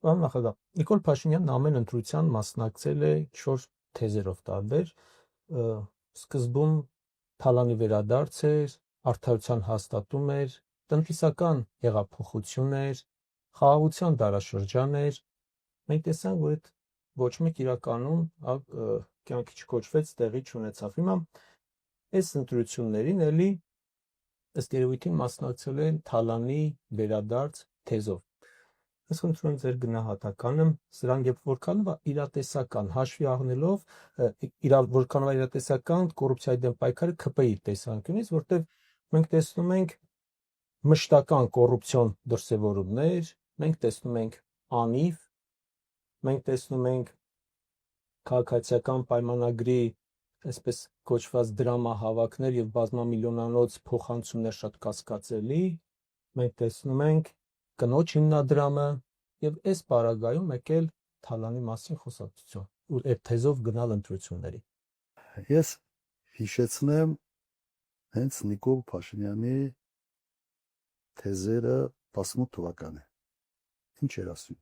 Պարոն նախագահ, Նիկոլ Փաշինյանն ամեն ընտրության մասնակցել է 4 թեզերով տարբեր, սկզբում թալանի վերադարձ էր, արդարության հաստատում էր, տնտեսական հեղափոխություն էր, խաղաղության դարաշրջան էր։ Մենք տեսանք, որ այդ ոչ մեկ իրականում կյանքի չկոչվեց, տեղի չունեցավ։ Հիմա այս ընտրություններին էլի ըստ երևույթին մասնակցել են թալանի վերադարձ թեզով։ Ես խնդրում եմ ձեր գնահատականը սրան, երբ որքանով է իրատեսական, հաշվի առնելով որքանով է իրատեսական կոռուպցիայի դեմ պայքարը ՔՊԻ տեսանկյունից, որտեղ մենք տեսնում ենք մշտական կոռուպցիոն դրսևորումներ, մենք տեսնում ենք անիվ, մենք տեսնում ենք քաղաքացիական պայմանագրի այսպես կոչված դրամահավաքներ եւ բազմամիլիոնանոց փոխանցումներ շատ կասկածելի, մենք տեսնում ենք կնոջ հիմնադրամը եւ այս պարագայում եկել թալանի մասին խոսակցություն ու այդ թեզով գնալ ընտրությունների։ Ես հիշեցնեմ հենց Նիկոլ Փաշինյանի թեզերը 18 թվականի։ Ինչ էր ասում։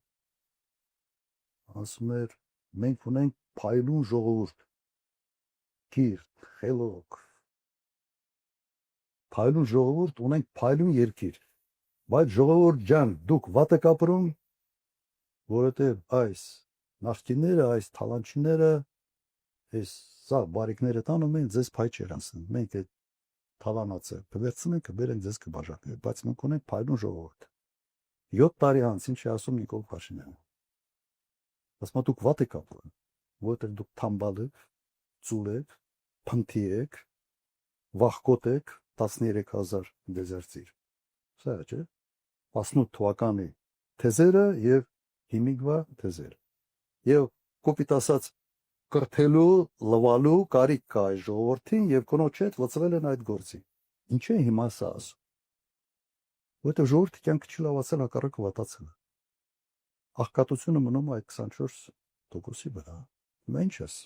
Ասում էր մենք ունենք փայլուն ժողովուրդ, կիրթ, խելոք, փայլուն ժողովուրդ, ունենք փայլուն երկիր, բայց ժողովուրդ ջան, դուք վատ եք ապրում, որովհետև այս նախկինները, այս թալանչիները, այս սա բարիկները տանում են ձեզ փայ չեր ասում, մենք այդ թալանացը կվերցնենք, կբերենք ձեզ կբաժակենք, բայց մենք ունենք փայլուն ժողովուրդ։ 7 տարի անց ինչ է ասում Նիկոլ Փաշինյանը։ Ասում դուք վատ եք ապրում, որովհետև դուք թամբալ եք, ծուլ եք, փնթի եք, վախկոտ եք, 13000 դեզերտիր։ Սա չէ։ 18 թվականի թեզերը եւ հիմիկվա թեզերը։ Եվ կոպիտ ասած կրթելու, լվալու կարիք կա այս ժողովրդին եւ կնոջ հետ լծվել են այդ գործին։ Ինչ է հիմա սա ասում։ Որովհետեւ ժողովրդի կյանքը չլավացել, հակառակը վատացել է։ Աղքատությունը մնում է այդ 24%-ի վրա։ Հիմա ինչ ես։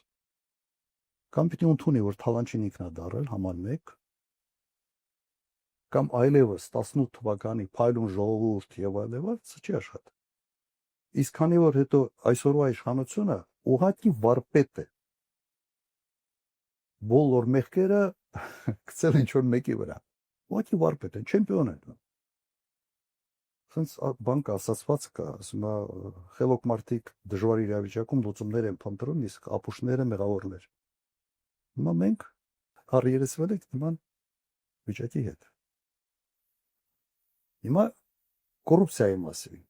Կամ պիտի ընդունի, որ թալանչին ինքն է դարել համար 1, կամ այլևս 18 թվականի փայլուն ժողովուրդ եւ այլևս չի աշխատի։ Իսկ քանի որ հետո այսօրվա իշխանությունը ուղղակի վարպետ է։ Բոլոր մեղքերը գցել են ինչ-որ մեկի վրա։ Ուղղակի վարպետ են, չեմպիոն են։ Սենց բան կա, ասացված կա, ասում է խելոք մարդիկ դժվար իրավիճակում լուծումներ են փնտրում, իսկ ապուշները մեղավորներ։ Հիմա մենք առերեսվել ենք նման վիճակի հետ։ Հիմա կոռուպցիայի մասին։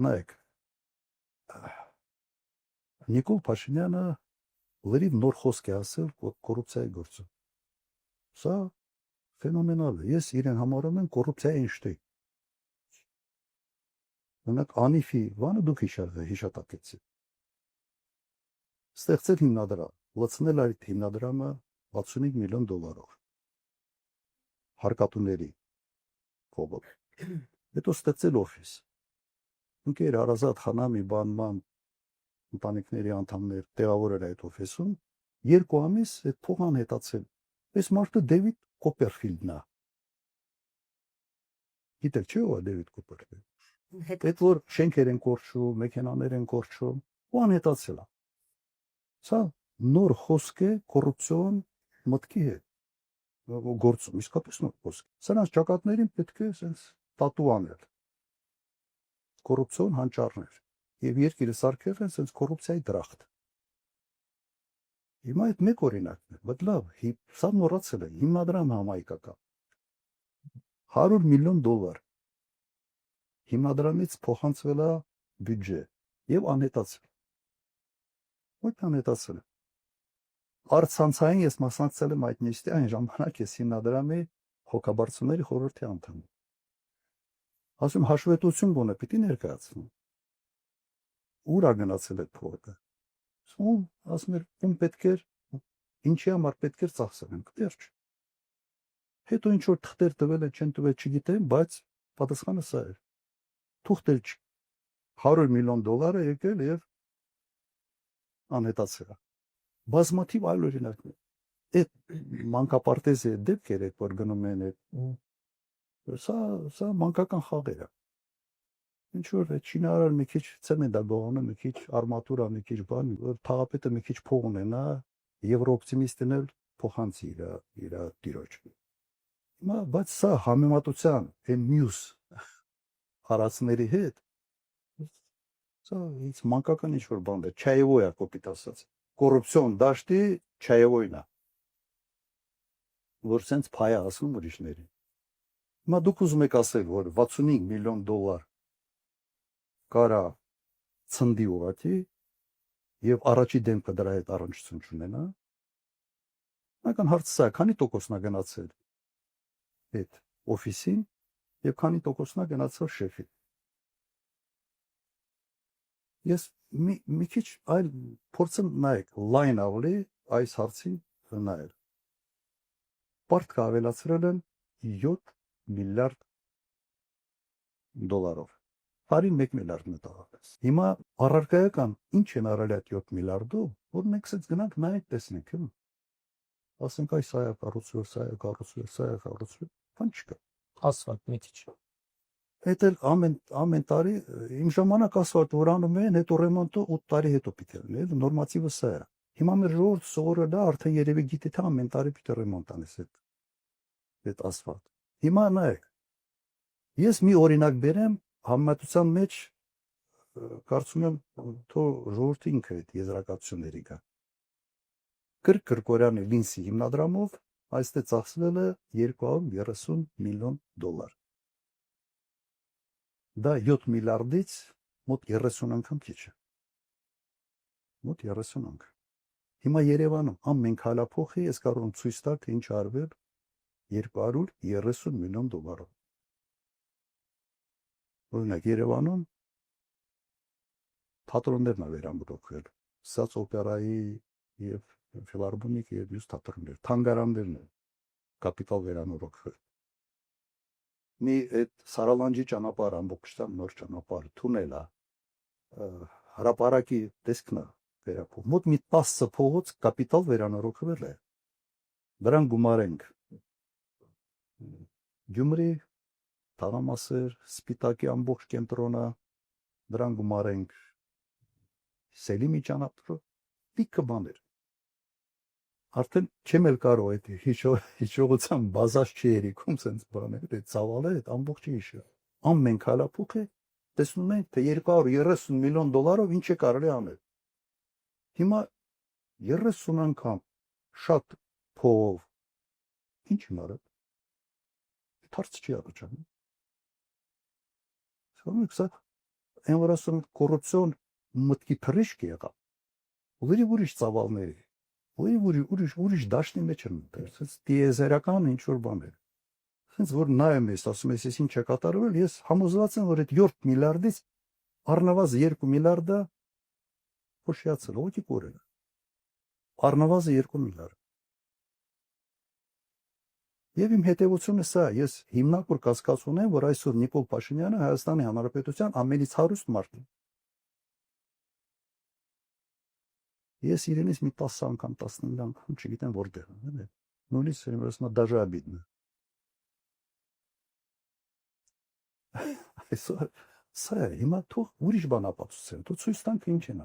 Նայեք, Նիկոլ Փաշինյանը լրիվ նոր խոսք է ասել կոռուպցիայի գործում։ Սա ֆենոմենալ է։ Ես իրեն համարում եմ կոռուպցիայի Էյնշտեյն։ Օրինակ Անիֆի բանը դուք հիշատակեցիք։ Ստեղծել հիմնադրամ, լցնել այդ հիմնադրամը 65 միլիոն դոլարով։ Հարկատուների կողմով։ Հետո ստեղծել օֆիս։ Ընկեր Արազատ Խանամի բանման ընտանիքների անդամներ տեղավորել այդ օֆիսում, 2 ամիս այդ փողն անհետացել։ Այս մարդը Դեվիդ Կոպերֆիլդն է։ Գիտեք չէ՞ ով է Դեվիդ Կոպերֆիլդը։ Այդ որ շենքեր են կորչում, մեքենաներ են կորչում, ու անհետացել է։ Սա նոր խոսք է կոռուպցիոն մտքի հետ գործում, իսկապես նոր խոսք։ Սրանց ճակատներին պետք է sense տատու անել։ Կոռուպցիոն հանճարներ եւ երկիրը սարքել են sense կոռուպցիայի դրախտ։ Հիմա այդ մեկ օրինակն է, բայց լավ, սա նորացել է, հիմնադրամ համայնքական 100 միլիոն դոլար հիմնադրամից փոխանցվել է բյուջե եւ անհետացել։ Ո՞ր անհետացել է։ Արցանցային ես մասնակցել եմ այդ նիստի, այն ժամանակ ես հիմնադրամի հոգաբարձուների խորհրդի անդամ եմ։ Ասում հաշվետվություն գոնե պիտի ներկայացնեմ։ Ուր է գնացել այդ փողը։ Ասում էր, ում պետք էր, ինչի համար պետք էր ծախսել, վերջ։ Հետո ինչ որ թղթեր տվել են, չեն տվել, չգիտեմ, բայց պատասխանը սա էր։ Թուղթեր 100 միլիոն դոլարը եկել եւ անհետացել է։ Բազմաթիվ այլ օրինակներ։ Այդ մանկապարտեզի դեպքերը, որ գնում են այդ սա մանկական խաղեր է։ Ինչ որ չինարար մի քիչ ցեմենտա գողանը, մի քիչ արմատուրա, մի քիչ բան, որ թաղապետը մի քիչ փող ունենա, եվրոօպտիմիստն էլ փոխանցի իր տիրոջ։ Հիմա բայց սա համեմատության այն մյուս հարացների հետ սա ինձ մանկական ինչ որ բան է, չայևոյ է կոպիտ ասած։ Կոռուպցիոն դաշտի չայևոյն է։ Որ սենց փայ է ասում ուրիշներին։ Հիմա դուք ուզում եք ասել, որ 65 միլիոն դոլար կարա ցնդի ուղղակի եւ առաջի դեմքը դրա հետ առնչություն չունենա։ Նական հարցը սա, քանի տոկոսն է գնացել այդ օֆիսին եւ քանի տոկոսն է գնացել շեֆին։ Ես մի քիչ այլ փորձեմ նայեք, լայն ավելի այս հարցին նայել։ Պարտք ավելացրել են 7 միլիարդ դոլարով։ Բարին 1 միլիարդ մտահոգես։ Հիմա առարկայական ինչ են արել այդ 7 միլիարդով, որ մենք ցած գնանք նայենք տեսնենք, հա։ Ասենք այս սա է կառուցվել, սա է կառուցվել, սա է կառուցվել, բան չկա։ Ասֆալտ մի քիչ։ Այդ էլ ամեն տարի իմ ժամանակ ասֆալտ որ անում են, հետո ռեմոնտը 8 տարի հետո պիտի լինի, նորմատիվը սա է։ Հիմա մեր ժողովուրդը սովորել է, արդեն երևի գիտի թե ամեն տարի պիտի ռեմոնտ անես այդ ասֆալտ։ Հիմա նայեք։ Ես մի օրինակ բերեմ համեմատության մեջ կարծում եմ թող ժողովուրդը ինքը այդ եզրակացությունների կա։ Կրկորյանի Լինսի հիմնադրամով այստեղ ծախսվել է 230 միլիոն դոլար։ Դա 7 միլիարդից մոտ 30 անգամ քիչ է։ Մոտ 30 անգամ։ Հիմա Երևանում ամեն քալափոխի ես կարող եմ ցույց տալ, թե ինչ արվել 230 միլիոն դոլարով։ Օրինակ Երևանում թատրոններն են վերամրոքվել, Սաց օպերայի եւ ֆիլհարմոնիկ եւ մյուս թատրոններ, թանգարաններն են կապիտալ վերանորոգվել։ Մի այդ Սարալանջի ճանապարհ ամբողջությամբ նոր ճանապարհ, թունել է, հրապարակի տեսքն է վերափոխ։ Մոտ մի 10 փողոց կապիտալ վերանորոգվել է։ Դրան գումարենք Գյումրի, Թաղամասեր, Սպիտակի ամբողջ կենտրոնը, դրան գումարենք Սելիմի ճանապարհը, տիկը բաներ։ Արդեն չեմ էլ կարող այդ հիշողության բազաշ չի երիքում սենց բաներ, այդ ծավալը այդ ամբողջը հիշը։ Ամեն քալափոխը տեսնում ենք, թե 230 միլիոն դոլարով ինչ է կարելի անել։ Հիմա 30 անգամ շատ փողով ինչ են արել։ Հարց չի առաջանում։ Սա այն որ ասում կոռուպցիոն մտքի թռիչք եղավ։ Ուրիշ ծավալների, ուրիշ դաշտի մեջ են մտել, սենց տիեզերական ինչ որ բաներ։ Սենց որ նայում ես, ասում ես ինչ է կատարվել, ես համոզված եմ, որ այդ 7 միլիարդից առնվազն 2 միլիարդը փոշիացել, ողջի կորել։ Առնվազն 2 միլիարդ։ Եվ իմ հետևությունը սա, ես հիմնավոր կասկած ունեմ, որ այսօր Նիկոլ Փաշինյանը Հայաստանի Հանրապետության ամենից հարուստ մարդ է։ Ես իրենից մի 10 անգամ, 15 անգամ չգիտեմ որտեղ է, նույնիսկ ասում եմ դաժե обидно։ Այսօր սա հիմա թող ուրիշ բան ապացուցեն, թող ցույց տանք ինչ են։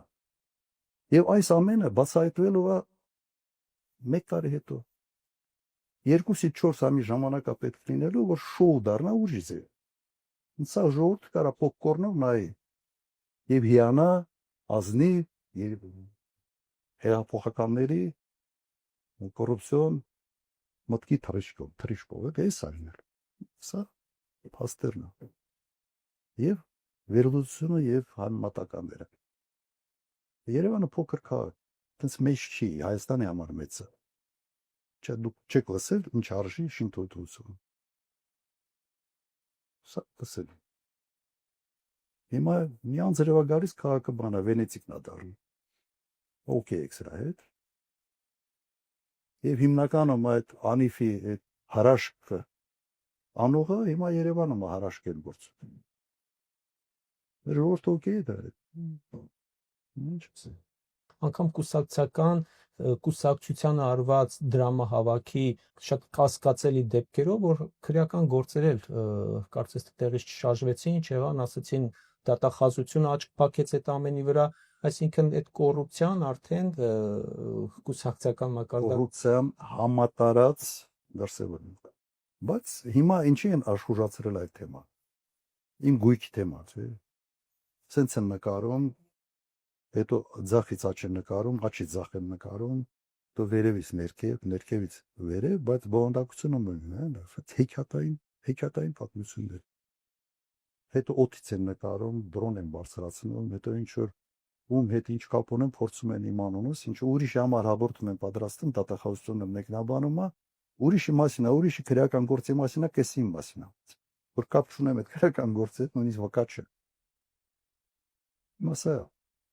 Եվ այս ամենը բացահայտվելու է 1 տարի հետո։ 2-ից 4 ամի ժամանակ է պետք լինելու, որ շոու դառնա ուրիշ է։ Սա ժողովուրդը կարա պոպկորնով նայի եւ հիանա, ազնի եւ հեղափոխականների կոռուպցիոն մտքի թռիչքով էս արնել։ Սա փաստերն է։ Եվ վերլուծությունը եւ համատականները։ Երևանը փոքր քաղաք, այդպես մեծ չի, Հայաստանի համար մեծ է։ Դուք չեք լսել ինչ արժի շինթույլտվությունը։ Սա լսել։ Հիմա մի անձրևա գալիս քաղաքը բանա Վենեցիկն է դառնում։ Okay եք սրա հետ։ Եվ հիմնականում այդ անիֆի այդ հարաշքը անողը հիմա Երևանում է հարաշքել գործում։ Ժողովուրդը okay է դա։ Ինչ է։ Անկամ կուսակցությանը արված դրամահավաքի շատ կասկածելի դեպքերով, որ քրեական գործեր էլ կարծես թե տեղից չշարժվեցին, չեղան, ասացին դատախազությունը աչք փակեց այդ ամենի վրա, այսինքն այդ կոռուպցիան արդեն կուսակցական մակարդակ կոռուպցիան համատարած դրսևորում է։ Բայց հիմա ինչի են աշխուժացրել այդ թեման։ Իմ գույքի թեմա, չէ։ Սենց են նկարում, հետո ձախից աջ են նկարում, աջից ձախ են նկարում, դու վերևից ներքև, ներքևից վերև, բայց բովանդակությունը մնում է, հեքիաթային պատմություններ։ Հետո օդից են նկարում, դրոն են բարձրացնում, հետո ինչ որ ում հետ ինչ կապ ունեն, փորձում են իմանոնս, ինչ ուրիշի համար հաղորդում են պատրաստում, դատախազությունը մեկնաբանում է, ուրիշի մասին է, ուրիշի քրեական գործի մասին է, կեսի մասին է։ Որ կապ չունեմ այդ քրեական գործի հետ, նույնիսկ վկա չէ։ Մասա